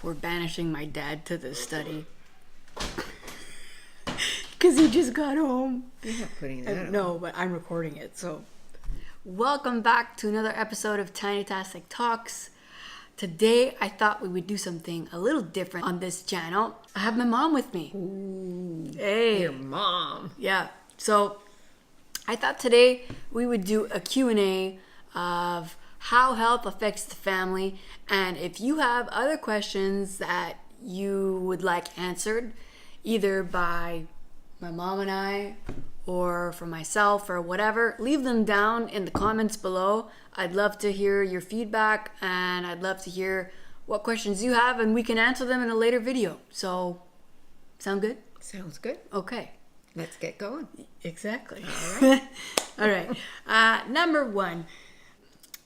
we're banishing my dad to the study. Because he just got home. You're not putting that on. No, but I'm recording it, so. Welcome back to another episode of Tiny Tastic Talks. Today, I thought we would do something a little different on this channel. I have my mom with me. Ooh, hey. Your mom. Yeah. So, I thought today we would do a Q&A of how health affects the family. And if you have other questions that you would like answered, either by my mom and I, or for myself, or whatever, leave them down in the comments below. I'd love to hear your feedback, and I'd love to hear what questions you have, and we can answer them in a later video. So, sound good? Sounds good. Okay. Let's get going. Exactly. All right. All right. Number one,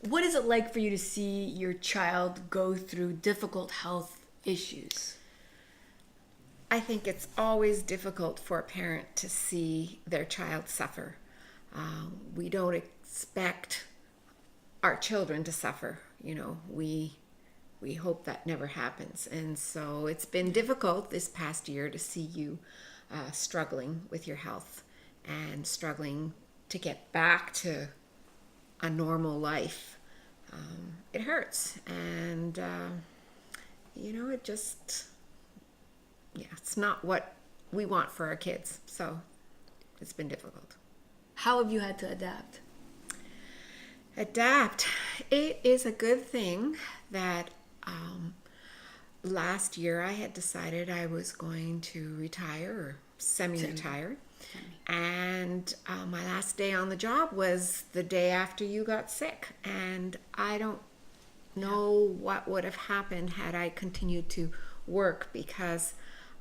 what is it like for you to see your child go through difficult health issues? I think it's always difficult for a parent to see their child suffer. We don't expect our children to suffer. You know, we hope that never happens. And so it's been difficult this past year to see you struggling with your health and struggling to get back to a normal life. It hurts. And, it just... yeah, it's not what we want for our kids. So it's been difficult. How have you had to adapt? Adapt. It is a good thing that last year I had decided I was going to retire or semi-retire. And my last day on the job was the day after you got sick. And I don't know what would have happened had I continued to work, because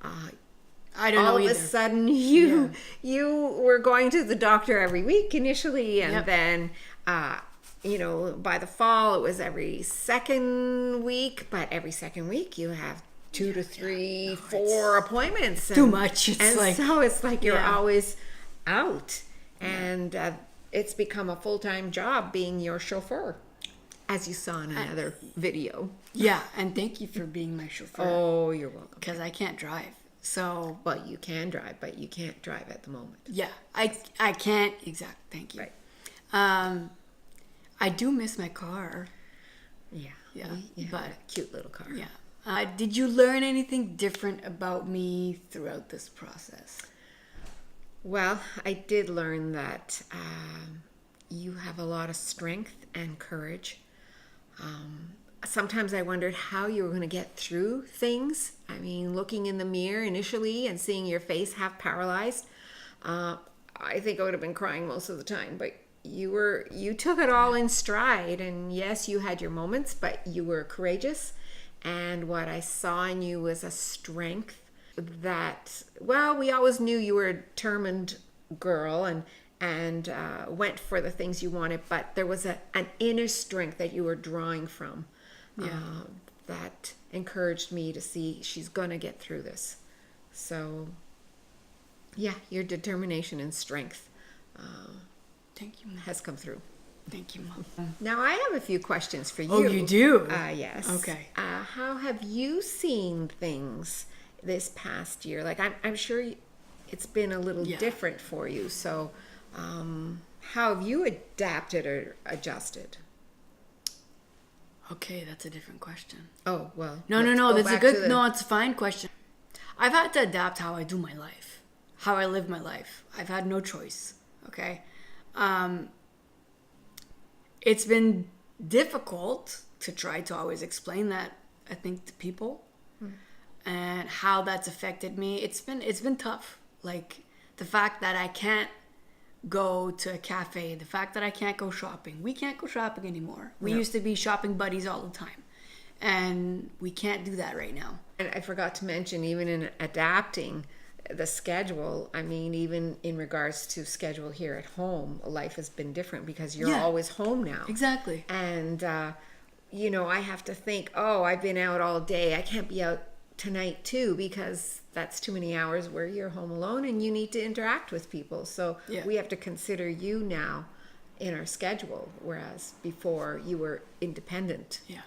I don't know either. All of a sudden you were going to the doctor every week initially, and then by the fall it was every second week, but every second week you have 2 to 3, 4 appointments. Too much. So it's like you're always out, and it's become a full-time job being your chauffeur, as you saw in another video. Yeah, and thank you for being my chauffeur. Oh, you're welcome. Because I can't drive. So, well, you can drive, but you can't drive at the moment. Yeah, I can't. Thank you. Right. I do miss my car. Yeah. But a cute little car. Yeah. Did you learn anything different about me throughout this process? Well, I did learn that you have a lot of strength and courage. Sometimes I wondered how you were going to get through things. I mean, looking in the mirror initially and seeing your face half paralyzed, I think I would have been crying most of the time. But you took it all in stride, and yes, you had your moments, but you were courageous. And what I saw in you was a strength that, well, we always knew you were a determined girl and went for the things you wanted, but there was an inner strength that you were drawing from. That encouraged me to see she's going to get through this. So, yeah, your determination and strength Thank you, Mom. Has come through. Thank you, Mom. Now, I have a few questions for you. Oh, you do? Yes. Okay. How have you seen things this past year? Like, I'm sure it's been a little different for you. So, how have you adapted or adjusted? Okay, that's a different question. Oh, well. No, that's a good, it's a fine question. I've had to adapt how I do my life, how I live my life. I've had no choice, okay? It's been difficult to try to always explain that, I think, to people, and how that's affected me. It's been tough. Like, the fact that I can't go to a cafe, the fact that I can't go shopping. We can't go shopping anymore. We used to be shopping buddies all the time, and we can't do that right now. And I forgot to mention, even in adapting the schedule, I mean, even in regards to schedule here at home, life has been different because you're always home now. Exactly. And, I have to think, I've been out all day. I can't be out tonight too, because that's too many hours where you're home alone and you need to interact with people. So we have to consider you now in our schedule, whereas before you were independent. Yeah.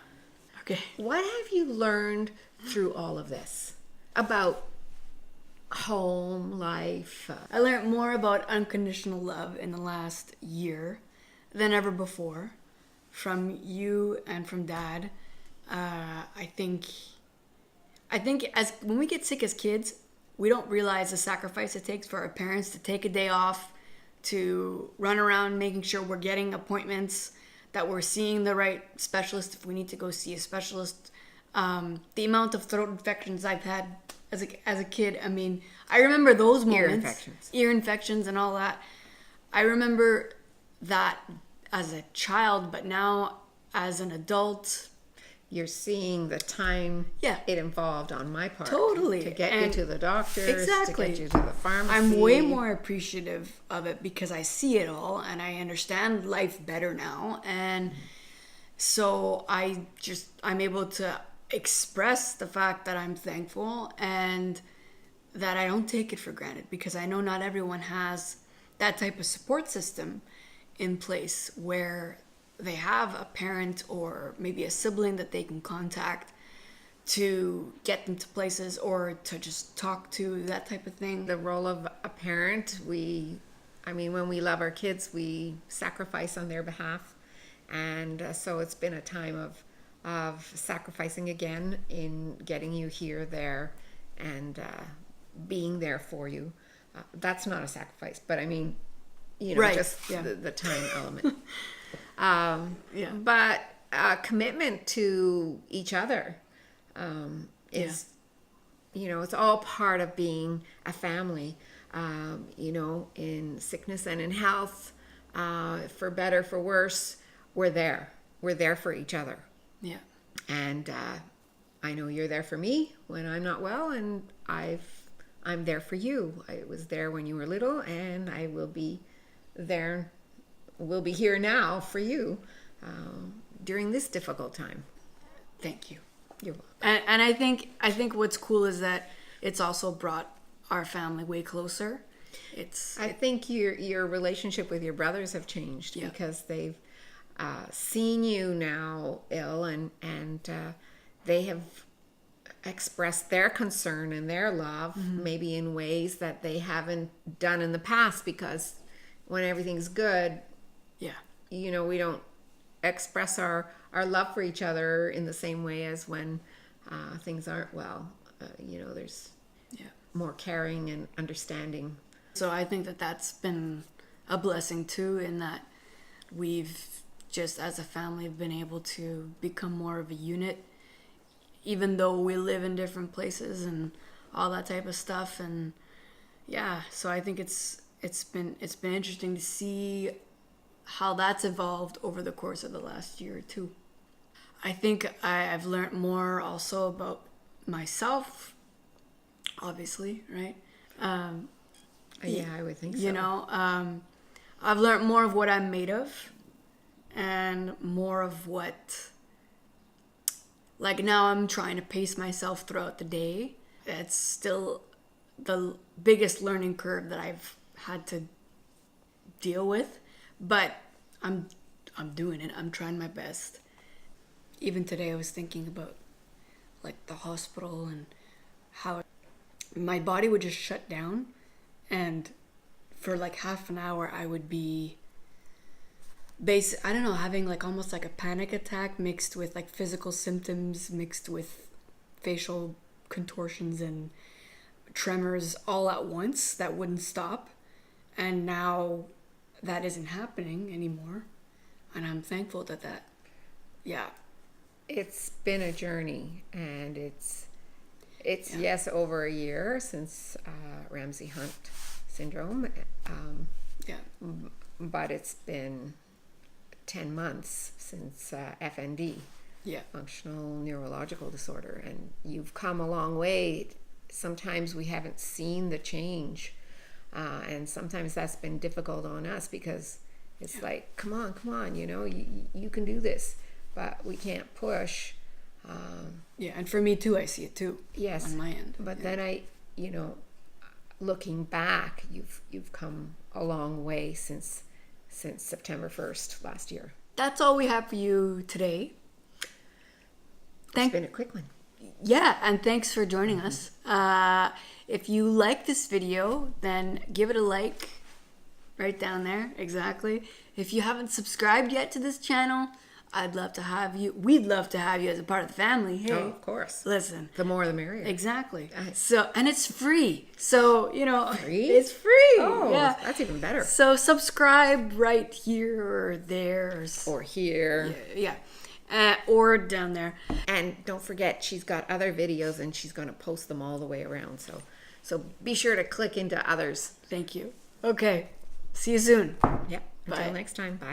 Okay. What have you learned through all of this about home life? I learned more about unconditional love in the last year than ever before from you and from Dad. I think as when we get sick as kids, we don't realize the sacrifice it takes for our parents to take a day off, to run around making sure we're getting appointments, that we're seeing the right specialist if we need to go see a specialist. The amount of throat infections I've had as a kid, I mean, I remember those moments. Ear infections and all that. I remember that as a child, but now as an adult, you're seeing the time it involved on my part. Totally. To get you to the doctors, exactly. to get you to the pharmacy. I'm way more appreciative of it because I see it all and I understand life better now. And so I'm able to express the fact that I'm thankful and that I don't take it for granted, because I know not everyone has that type of support system in place where they have a parent or maybe a sibling that they can contact to get them to places or to just talk to, that type of thing. The role of a parent, when we love our kids, we sacrifice on their behalf. And so it's been a time of sacrificing again in getting you here, there, and being there for you. That's not a sacrifice, but Right. just the time element. Yeah. But commitment to each other is, it's all part of being a family, in sickness and in health, for better, for worse, we're there. We're there for each other. Yeah. And I know you're there for me when I'm not well, and I'm there for you. I was there when you were little, and I will be there. We'll be here now for you during this difficult time. Thank you. You're welcome. And I think what's cool is that it's also brought our family way closer. I think your relationship with your brothers have changed because they've seen you now ill, and they have expressed their concern and their love, maybe in ways that they haven't done in the past, because when everything's good, we don't express our love for each other in the same way as when things aren't well. There's more caring and understanding. So I think that that's been a blessing too, in that we've just as a family have been able to become more of a unit, even though we live in different places and all that type of stuff. And so I think it's been interesting to see how that's evolved over the course of the last year or two. I think I've learned more also about myself, obviously, right? I would think so. I've learned more of what I'm made of, and more of what, like, now I'm trying to pace myself throughout the day. It's still the biggest learning curve that I've had to deal with, but I'm doing it. I'm trying my best. Even today I was thinking about like the hospital and how my body would just shut down, and for like half an hour I would be having like almost like a panic attack mixed with like physical symptoms, mixed with facial contortions and tremors all at once that wouldn't stop. And now that isn't happening anymore, and I'm thankful that it's been a journey, and it's over a year since Ramsay Hunt Syndrome, but it's been 10 months since FND, Functional Neurological Disorder, and you've come a long way. Sometimes we haven't seen the change, and sometimes that's been difficult on us, because it's like, come on, you can do this, but we can't push. And for me too, I see it too. Yes, on my end. But then looking back, you've come a long way since September 1st last year. That's all we have for you today. It's been a quick one. Yeah, and thanks for joining us. If you like this video, then give it a like right down there. Exactly. If you haven't subscribed yet to this channel, I'd love to have you. We'd love to have you as a part of the family. Hey, Oh, of course. listen. The more the merrier. Exactly. Nice. So, and it's free. So, Free? it's free. Oh, yeah. that's even better. So subscribe right here or there. Or here. Yeah. Or down there. And don't forget, she's got other videos and she's going to post them all the way around. So be sure to click into others. Thank you. Okay. See you soon. Yep. Until Bye. next time. Bye.